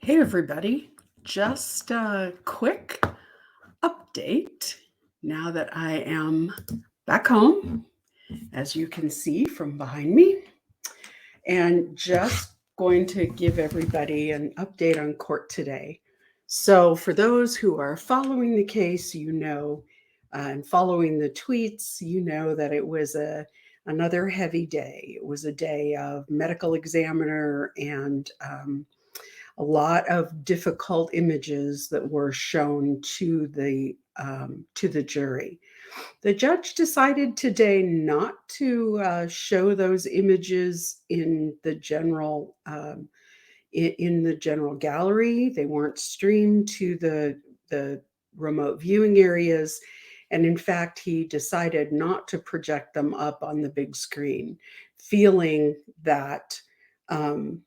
Hey, everybody. Just a quick update now that I am back home, as you can see from behind me, and just going to give everybody an update on court today. So, for those who are following the case, and following the tweets, you know that it was another heavy day. It was a day of medical examiner and a lot of difficult images that were shown to the jury. The judge decided today not to show those images in the general gallery. They weren't streamed to the remote viewing areas. And in fact, he decided not to project them up on the big screen, feeling that um,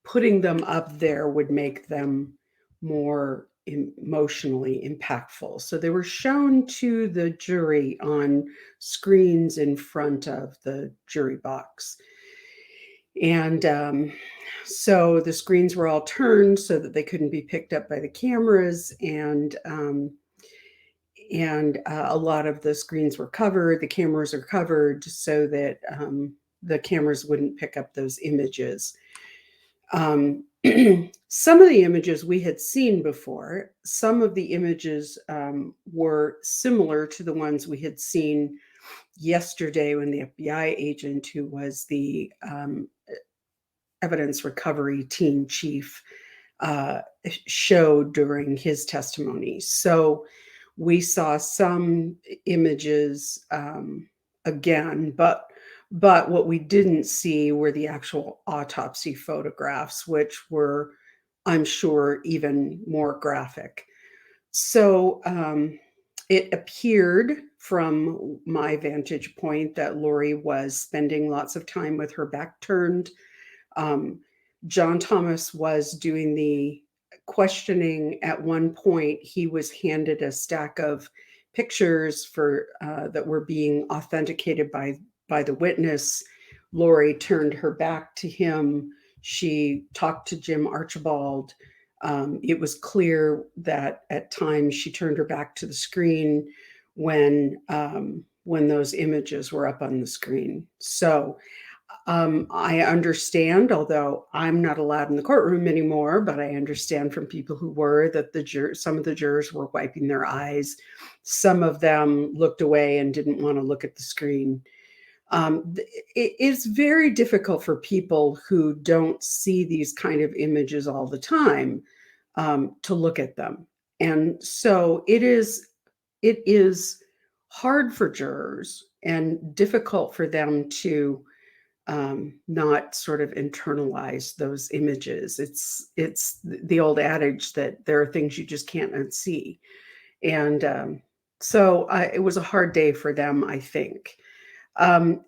putting them up there would make them more emotionally impactful. So they were shown to the jury on screens in front of the jury box. And so the screens were all turned so that they couldn't be picked up by the cameras. And a lot of the screens were covered. The cameras are covered so that the cameras wouldn't pick up those images. Some of the images we had seen before. Some of the images were similar to the ones we had seen yesterday when the FBI agent, who was the evidence recovery team chief, showed during his testimony. So we saw some images again, but what we didn't see were the actual autopsy photographs, which were, I'm sure, even more graphic. So it appeared from my vantage point that Lori was spending lots of time with her back turned. Um, John Thomas was doing the questioning. At one point, he was handed a stack of pictures that were being authenticated by the witness. Lori turned her back to him. She talked to Jim Archibald. It was clear that at times she turned her back to the screen when those images were up on the screen. So I understand, although I'm not allowed in the courtroom anymore, but I understand from people who were that some of the jurors were wiping their eyes. Some of them looked away and didn't want to look at the screen. It is very difficult for people who don't see these kind of images all the time to look at them. And so it is hard for jurors and difficult for them to not sort of internalize those images. It's the old adage that there are things you just can't unsee, and it was a hard day for them, I think.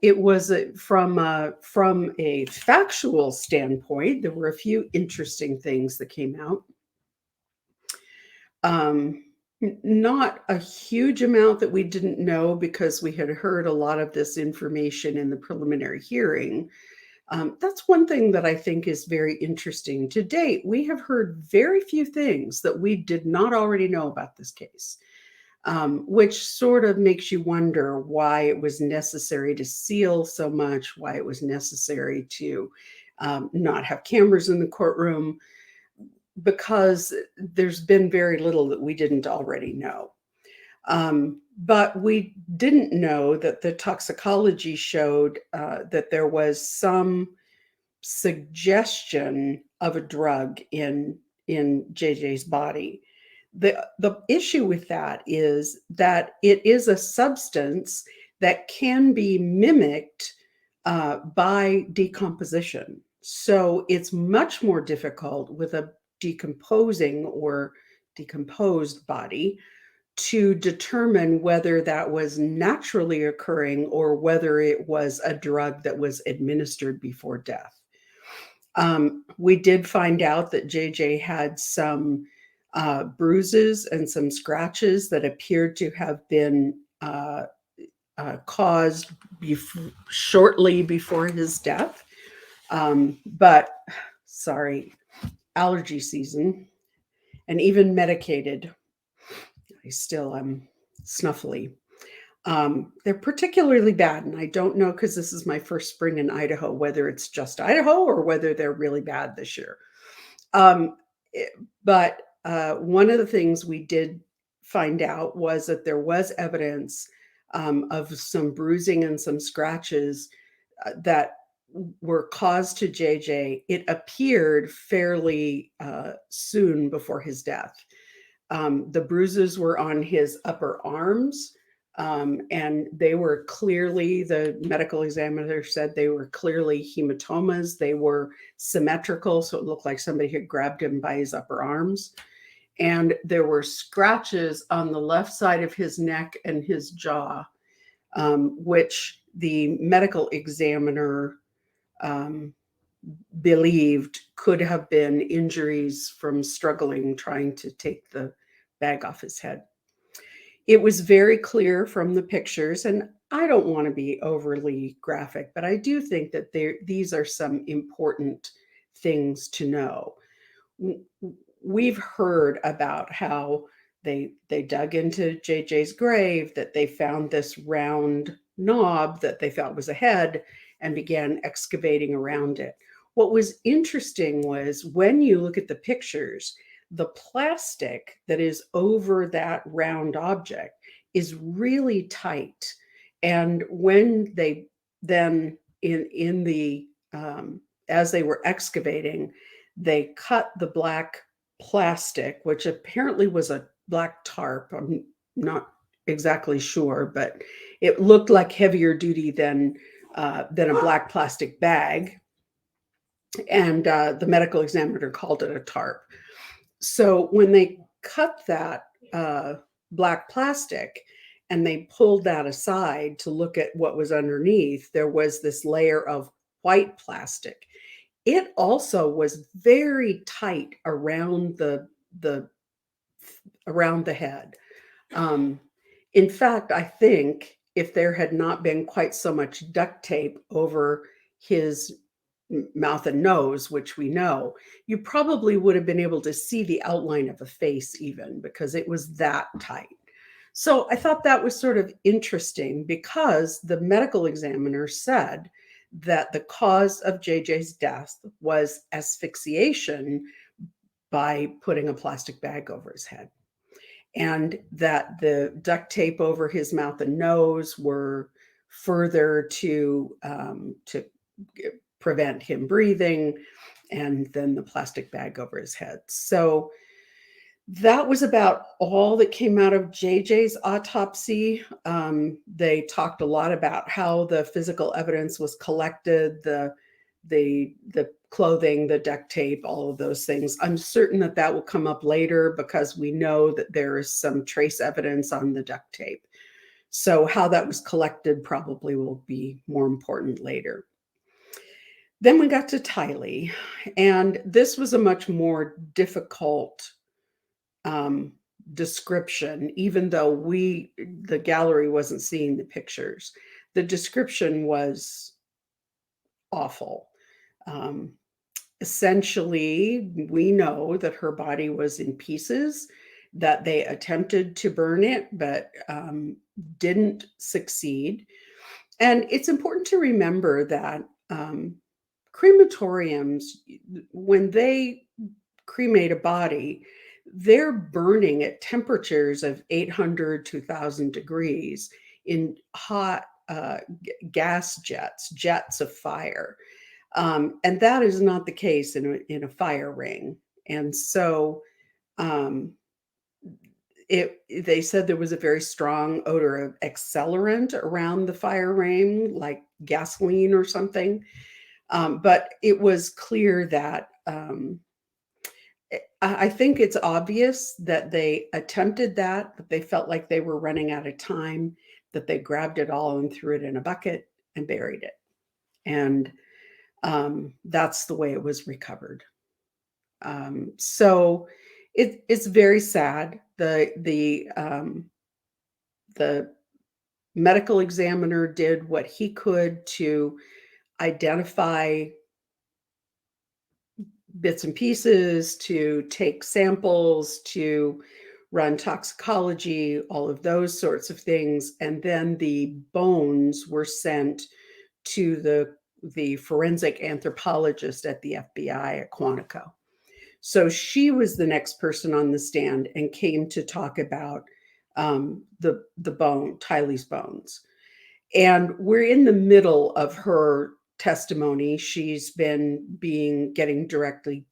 It was from a factual standpoint, there were a few interesting things that came out. Not a huge amount that we didn't know because we had heard a lot of this information in the preliminary hearing. That's one thing that I think is very interesting. To date, we have heard very few things that we did not already know about this case, which sort of makes you wonder why it was necessary to seal so much, why it was necessary to not have cameras in the courtroom, because there's been very little that we didn't already know. But we didn't know that the toxicology showed that there was some suggestion of a drug in JJ's body. The issue with that is that it is a substance that can be mimicked by decomposition. So it's much more difficult with a decomposing or decomposed body to determine whether that was naturally occurring or whether it was a drug that was administered before death. We did find out that JJ had some bruises and some scratches that appeared to have been caused shortly before his death. But sorry, allergy season and even medicated. I still am snuffly. They're particularly bad, and I don't know because this is my first spring in Idaho, whether it's just Idaho or whether they're really bad this year. Um, it- but one of the things we did find out was that there was evidence of some bruising and some scratches that were caused to JJ. It appeared fairly soon before his death. The bruises were on his upper arms, and they were clearly, the medical examiner said they were clearly hematomas. They were symmetrical, so it looked like somebody had grabbed him by his upper arms. And there were scratches on the left side of his neck and his jaw, which the medical examiner um, believed could have been injuries from struggling trying to take the bag off his head. It was very clear from the pictures, and I don't want to be overly graphic, but I do think that these are some important things to know. We've heard about how they dug into JJ's grave, that they found this round knob that they thought was a head and began excavating around it. What was interesting was when you look at the pictures, the plastic that is over that round object is really tight. And when they then in the as they were excavating, they cut the black plastic, which apparently was a black tarp. I'm not exactly sure, but it looked like heavier duty than a black plastic bag. And the medical examiner called it a tarp. So when they cut that black plastic and they pulled that aside to look at what was underneath, there was this layer of white plastic. It also was very tight the around the head. Um, in fact, I think if there had not been quite so much duct tape over his mouth and nose, which we know, you probably would have been able to see the outline of a face even because it was that tight. So I thought that was sort of interesting because the medical examiner said that the cause of JJ's death was asphyxiation by putting a plastic bag over his head, and that the duct tape over his mouth and nose were further to prevent him breathing, and then the plastic bag over his head. So that was about all that came out of JJ's autopsy. They talked a lot about how the physical evidence was collected, the clothing, the duct tape, all of those things. I'm certain that that will come up later because we know that there is some trace evidence on the duct tape. So how that was collected probably will be more important later. Then we got to Tylee, and this was a much more difficult um, description, even though the gallery wasn't seeing the pictures. The description was awful. Um, Essentially, we know that her body was in pieces, that they attempted to burn it, but didn't succeed. And it's important to remember that crematoriums, when they cremate a body, they're burning at temperatures of 800 to 1,000 degrees in hot gas jets of fire. And that is not the case in a fire ring. And so um, they said there was a very strong odor of accelerant around the fire ring, like gasoline or something. But it was clear that I think it's obvious that they attempted that, but they felt like they were running out of time, that they grabbed it all and threw it in a bucket and buried it. And that's the way it was recovered. So it's very sad. The medical examiner did what he could to identify bits and pieces, to take samples, to run toxicology, all of those sorts of things. And then the bones were sent to the forensic anthropologist at the FBI at Quantico. So she was the next person on the stand and came to talk about the bone, Tylee's bones. And we're in the middle of her testimony. She's been getting directly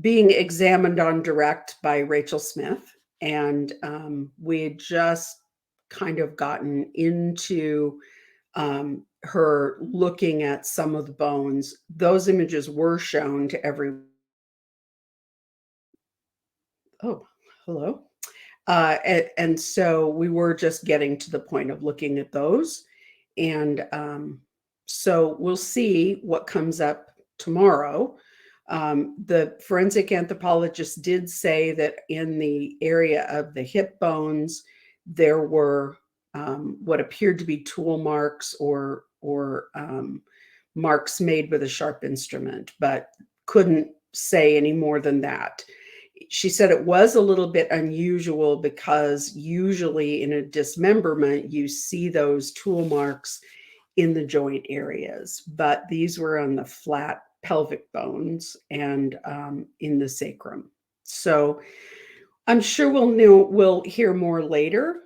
being examined on direct by Rachel Smith. And we had just kind of gotten into her looking at some of the bones. Those images were shown to everyone. Oh, hello. And so we were just getting to the point of looking at those. And so we'll see what comes up tomorrow. The forensic anthropologist did say that in the area of the hip bones, there were what appeared to be tool marks or marks made with a sharp instrument, but couldn't say any more than that. She said it was a little bit unusual because usually in a dismemberment, you see those tool marks in the joint areas, but these were on the flat pelvic bones and in the sacrum. So I'm sure we'll hear more later.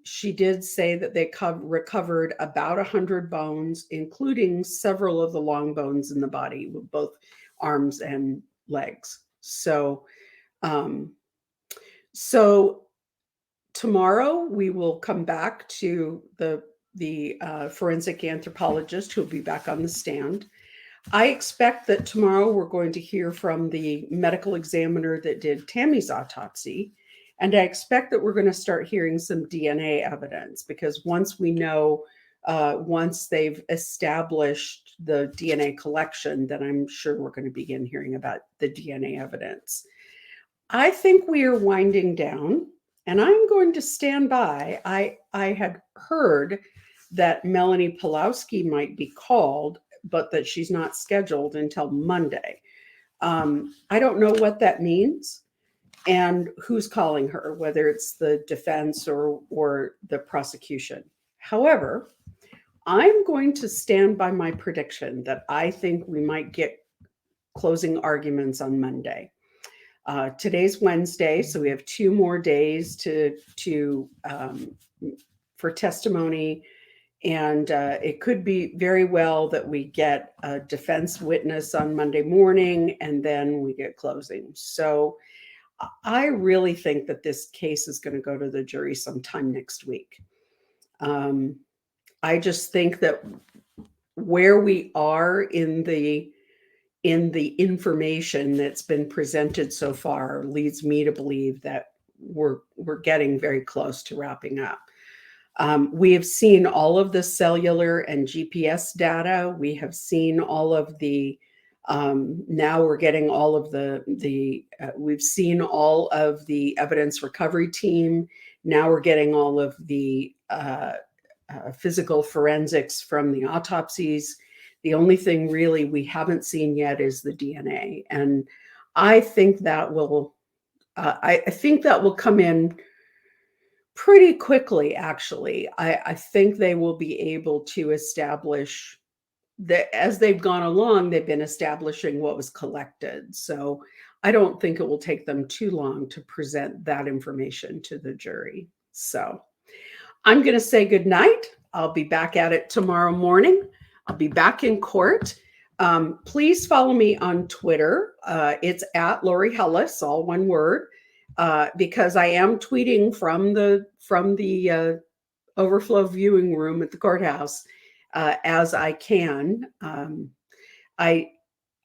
She did say that they recovered about 100 bones, including several of the long bones in the body, with both arms and legs. So tomorrow we will come back to the forensic anthropologist who will be back on the stand. I expect that tomorrow we're going to hear from the medical examiner that did Tammy's autopsy. And I expect that we're going to start hearing some DNA evidence, because once we know, once they've established the DNA collection, then I'm sure we're going to begin hearing about the DNA evidence. I think we are winding down, and I'm going to stand by. I had heard that Melanie Pulowski might be called, but that she's not scheduled until Monday. I don't know what that means and who's calling her, whether it's the defense or the prosecution. However, I'm going to stand by my prediction that I think we might get closing arguments on Monday. Today's Wednesday, so we have 2 more days for testimony. And it could be very well that we get a defense witness on Monday morning and then we get closing. So I really think that this case is going to go to the jury sometime next week. I just think that where we are in the information that's been presented so far leads me to believe that we're getting very close to wrapping up. We have seen all of the cellular and GPS data. We have seen all of the, now we're getting all of we've seen all of the evidence recovery team. Now we're getting all of the physical forensics from the autopsies. The only thing really we haven't seen yet is the DNA. And I think that will, I think that will come in pretty quickly, actually. I think they will be able to establish that as they've gone along, they've been establishing what was collected. So I don't think it will take them too long to present that information to the jury. So I'm going to say good night. I'll be back at it tomorrow morning. I'll be back in court. Please follow me on Twitter. It's at Lori Hellis, all one word. Because I am tweeting from the overflow viewing room at the courthouse as I can.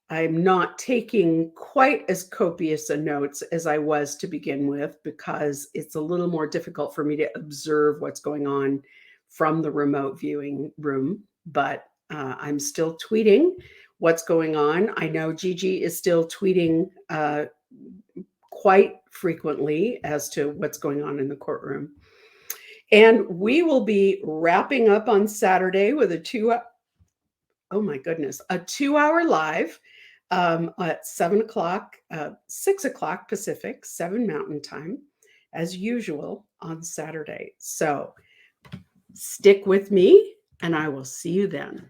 I'm not taking quite as copious a notes as I was to begin with, because it's a little more difficult for me to observe what's going on from the remote viewing room. But I'm still tweeting what's going on. I know Gigi is still tweeting quite frequently as to what's going on in the courtroom. And we will be wrapping up on Saturday with a oh my goodness, a 2-hour live at 7 o'clock, 6 o'clock Pacific, 7 Mountain Time, as usual on Saturday. So stick with me, and I will see you then.